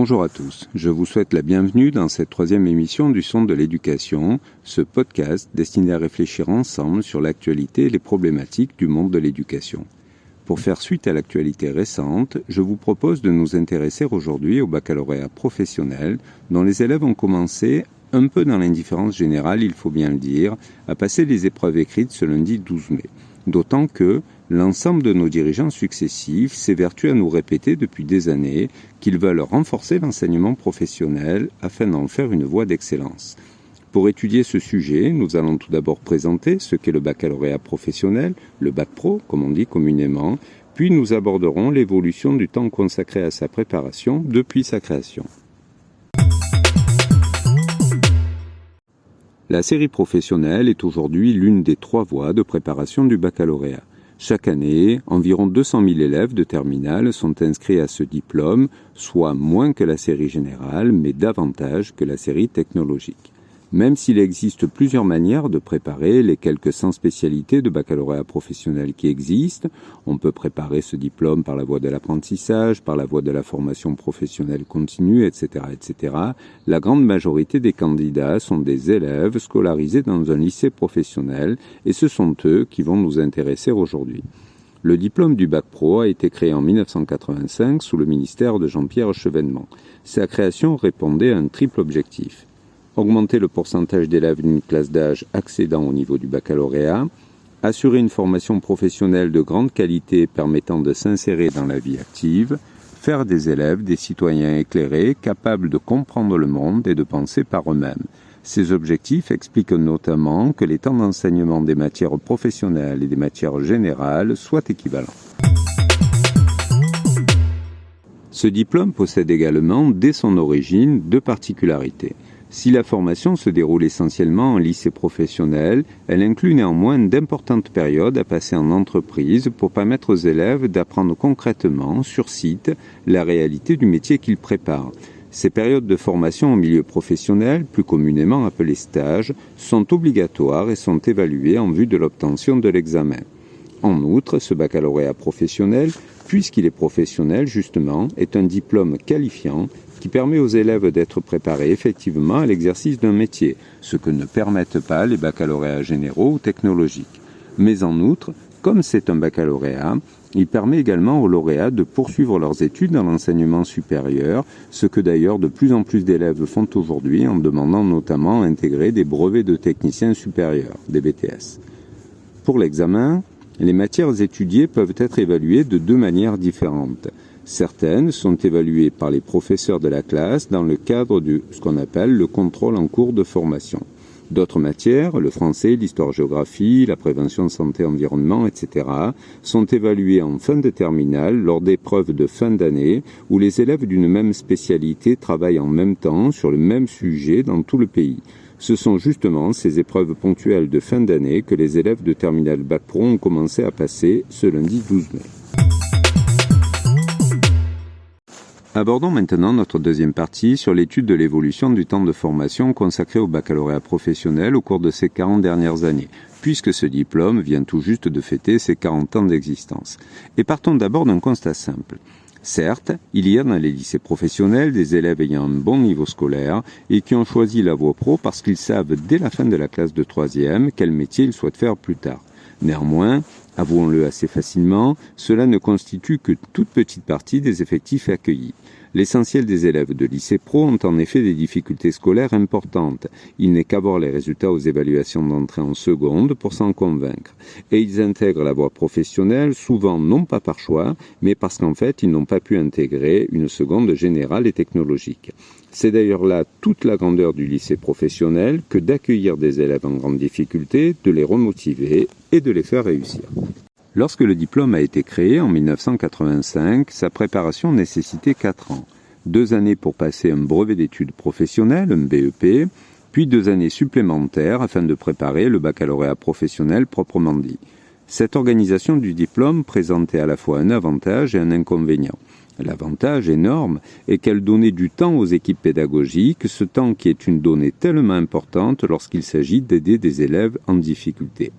Bonjour à tous, je vous souhaite la bienvenue dans cette troisième émission du Son de l'éducation, ce podcast destiné à réfléchir ensemble sur l'actualité et les problématiques du monde de l'éducation. Pour faire suite à l'actualité récente, je vous propose de nous intéresser aujourd'hui au baccalauréat professionnel, dont les élèves ont commencé, un peu dans l'indifférence générale, il faut bien le dire, à passer les épreuves écrites ce lundi 12 mai. D'autant que l'ensemble de nos dirigeants successifs s'évertuent à nous répéter depuis des années qu'ils veulent renforcer l'enseignement professionnel afin d'en faire une voie d'excellence. Pour étudier ce sujet, nous allons tout d'abord présenter ce qu'est le baccalauréat professionnel, le bac pro, comme on dit communément, puis nous aborderons l'évolution du temps consacré à sa préparation depuis sa création. La série professionnelle est aujourd'hui l'une des 3 voies de préparation du baccalauréat. Chaque année, environ 200 000 élèves de terminale sont inscrits à ce diplôme, soit moins que la série générale, mais davantage que la série technologique. Même s'il existe plusieurs manières de préparer les quelques 100 spécialités de baccalauréat professionnel qui existent, on peut préparer ce diplôme par la voie de l'apprentissage, par la voie de la formation professionnelle continue, etc., etc. La grande majorité des candidats sont des élèves scolarisés dans un lycée professionnel et ce sont eux qui vont nous intéresser aujourd'hui. Le diplôme du bac pro a été créé en 1985 sous le ministère de Jean-Pierre Chevènement. Sa création répondait à un triple objectif. Augmenter le pourcentage d'élèves d'une classe d'âge accédant au niveau du baccalauréat, assurer une formation professionnelle de grande qualité permettant de s'insérer dans la vie active, faire des élèves des citoyens éclairés capables de comprendre le monde et de penser par eux-mêmes. Ces objectifs expliquent notamment que les temps d'enseignement des matières professionnelles et des matières générales soient équivalents. Ce diplôme possède également, dès son origine, 2 particularités. Si la formation se déroule essentiellement en lycée professionnel, elle inclut néanmoins d'importantes périodes à passer en entreprise pour permettre aux élèves d'apprendre concrètement, sur site, la réalité du métier qu'ils préparent. Ces périodes de formation en milieu professionnel, plus communément appelées stages, sont obligatoires et sont évaluées en vue de l'obtention de l'examen. En outre, ce baccalauréat professionnel, puisqu'il est professionnel justement, est un diplôme qualifiant qui permet aux élèves d'être préparés effectivement à l'exercice d'un métier, ce que ne permettent pas les baccalauréats généraux ou technologiques. Mais en outre, comme c'est un baccalauréat, il permet également aux lauréats de poursuivre leurs études dans l'enseignement supérieur, ce que d'ailleurs de plus en plus d'élèves font aujourd'hui en demandant notamment à intégrer des brevets de techniciens supérieurs, des BTS. Pour l'examen, les matières étudiées peuvent être évaluées de 2 manières différentes. Certaines sont évaluées par les professeurs de la classe dans le cadre de ce qu'on appelle le contrôle en cours de formation. D'autres matières, le français, l'histoire-géographie, la prévention santé-environnement, etc., sont évaluées en fin de terminale lors d'épreuves de fin d'année où les élèves d'une même spécialité travaillent en même temps sur le même sujet dans tout le pays. Ce sont justement ces épreuves ponctuelles de fin d'année que les élèves de terminale bac pro ont commencé à passer ce lundi 12 mai. Abordons maintenant notre deuxième partie sur l'étude de l'évolution du temps de formation consacré au baccalauréat professionnel au cours de ces 40 dernières années, puisque ce diplôme vient tout juste de fêter ses 40 ans d'existence. Et partons d'abord d'un constat simple. Certes, il y a dans les lycées professionnels des élèves ayant un bon niveau scolaire et qui ont choisi la voie pro parce qu'ils savent dès la fin de la classe de 3e quel métier ils souhaitent faire plus tard. Néanmoins, avouons-le assez facilement, cela ne constitue que toute petite partie des effectifs accueillis. L'essentiel des élèves de lycée pro ont en effet des difficultés scolaires importantes. Il n'est qu'à voir les résultats aux évaluations d'entrée en seconde pour s'en convaincre. Et ils intègrent la voie professionnelle, souvent non pas par choix, mais parce qu'en fait, ils n'ont pas pu intégrer une seconde générale et technologique. C'est d'ailleurs là toute la grandeur du lycée professionnel que d'accueillir des élèves en grande difficulté, de les remotiver et de les faire réussir. Lorsque le diplôme a été créé en 1985, sa préparation nécessitait 4 ans. 2 années pour passer un brevet d'études professionnelles, un BEP, puis 2 années supplémentaires afin de préparer le baccalauréat professionnel proprement dit. Cette organisation du diplôme présentait à la fois un avantage et un inconvénient. L'avantage énorme est qu'elle donnait du temps aux équipes pédagogiques, ce temps qui est une donnée tellement importante lorsqu'il s'agit d'aider des élèves en difficulté.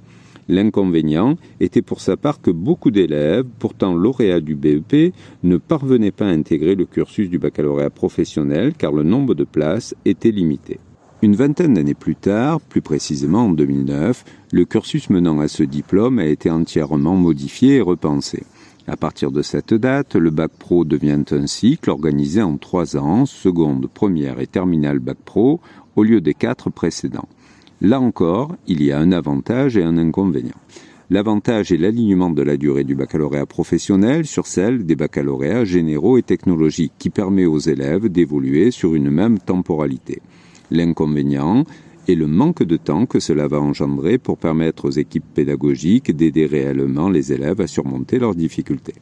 L'inconvénient était pour sa part que beaucoup d'élèves, pourtant lauréats du BEP, ne parvenaient pas à intégrer le cursus du baccalauréat professionnel car le nombre de places était limité. Une vingtaine d'années plus tard, plus précisément en 2009, le cursus menant à ce diplôme a été entièrement modifié et repensé. À partir de cette date, le Bac Pro devient un cycle organisé en 3 ans, seconde, première et terminale Bac Pro, au lieu des 4 précédents. Là encore, il y a un avantage et un inconvénient. L'avantage est l'alignement de la durée du baccalauréat professionnel sur celle des baccalauréats généraux et technologiques, qui permet aux élèves d'évoluer sur une même temporalité. L'inconvénient est le manque de temps que cela va engendrer pour permettre aux équipes pédagogiques d'aider réellement les élèves à surmonter leurs difficultés.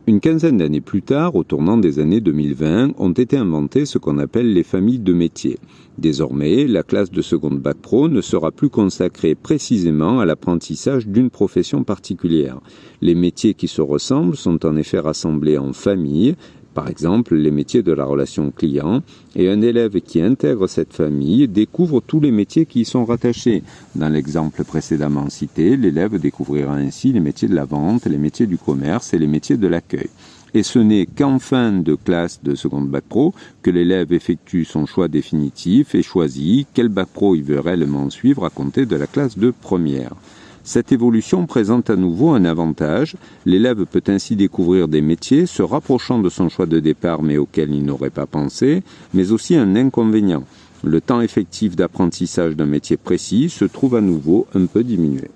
Une quinzaine d'années plus tard, au tournant des années 2020, ont été inventées ce qu'on appelle les familles de métiers. Désormais, la classe de seconde Bac Pro ne sera plus consacrée précisément à l'apprentissage d'une profession particulière. Les métiers qui se ressemblent sont en effet rassemblés en familles, par exemple les métiers de la relation client, et un élève qui intègre cette famille découvre tous les métiers qui y sont rattachés. Dans l'exemple précédemment cité, l'élève découvrira ainsi les métiers de la vente, les métiers du commerce et les métiers de l'accueil. Et ce n'est qu'en fin de classe de seconde Bac Pro que l'élève effectue son choix définitif et choisit quel Bac Pro il veut réellement suivre à compter de la classe de première. Cette évolution présente à nouveau un avantage. L'élève peut ainsi découvrir des métiers se rapprochant de son choix de départ mais auxquels il n'aurait pas pensé, mais aussi un inconvénient. Le temps effectif d'apprentissage d'un métier précis se trouve à nouveau un peu diminué.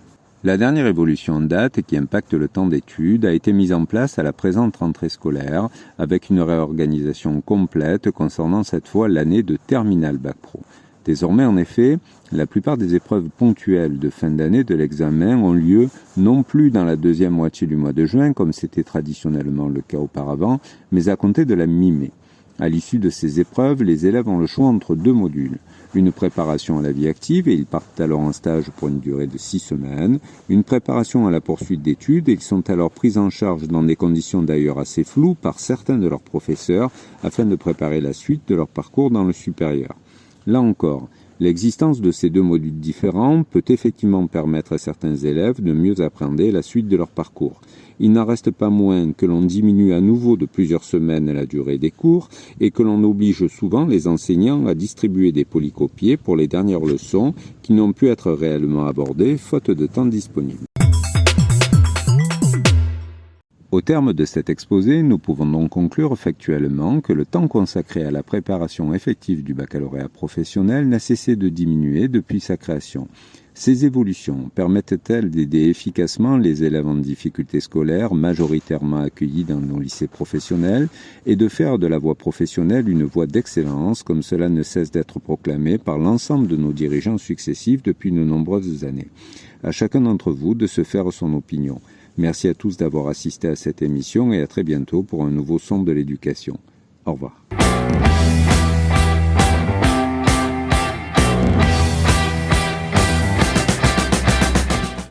La dernière évolution en date qui impacte le temps d'études a été mise en place à la présente rentrée scolaire avec une réorganisation complète concernant cette fois l'année de terminale Bac Pro. Désormais, en effet, la plupart des épreuves ponctuelles de fin d'année de l'examen ont lieu non plus dans la deuxième moitié du mois de juin, comme c'était traditionnellement le cas auparavant, mais à compter de la mi-mai. À l'issue de ces épreuves, les élèves ont le choix entre 2 modules. Une préparation à la vie active, et ils partent alors en stage pour une durée de 6 semaines. Une préparation à la poursuite d'études, et ils sont alors pris en charge dans des conditions d'ailleurs assez floues par certains de leurs professeurs, afin de préparer la suite de leur parcours dans le supérieur. Là encore, l'existence de ces 2 modules différents peut effectivement permettre à certains élèves de mieux appréhender la suite de leur parcours. Il n'en reste pas moins que l'on diminue à nouveau de plusieurs semaines la durée des cours et que l'on oblige souvent les enseignants à distribuer des polycopiés pour les dernières leçons qui n'ont pu être réellement abordées faute de temps disponible. Au terme de cet exposé, nous pouvons donc conclure factuellement que le temps consacré à la préparation effective du baccalauréat professionnel n'a cessé de diminuer depuis sa création. Ces évolutions permettent-elles d'aider efficacement les élèves en difficulté scolaire, majoritairement accueillis dans nos lycées professionnels, et de faire de la voie professionnelle une voie d'excellence, comme cela ne cesse d'être proclamé par l'ensemble de nos dirigeants successifs depuis de nombreuses années. À chacun d'entre vous de se faire son opinion. Merci à tous d'avoir assisté à cette émission et à très bientôt pour un nouveau son de l'éducation. Au revoir.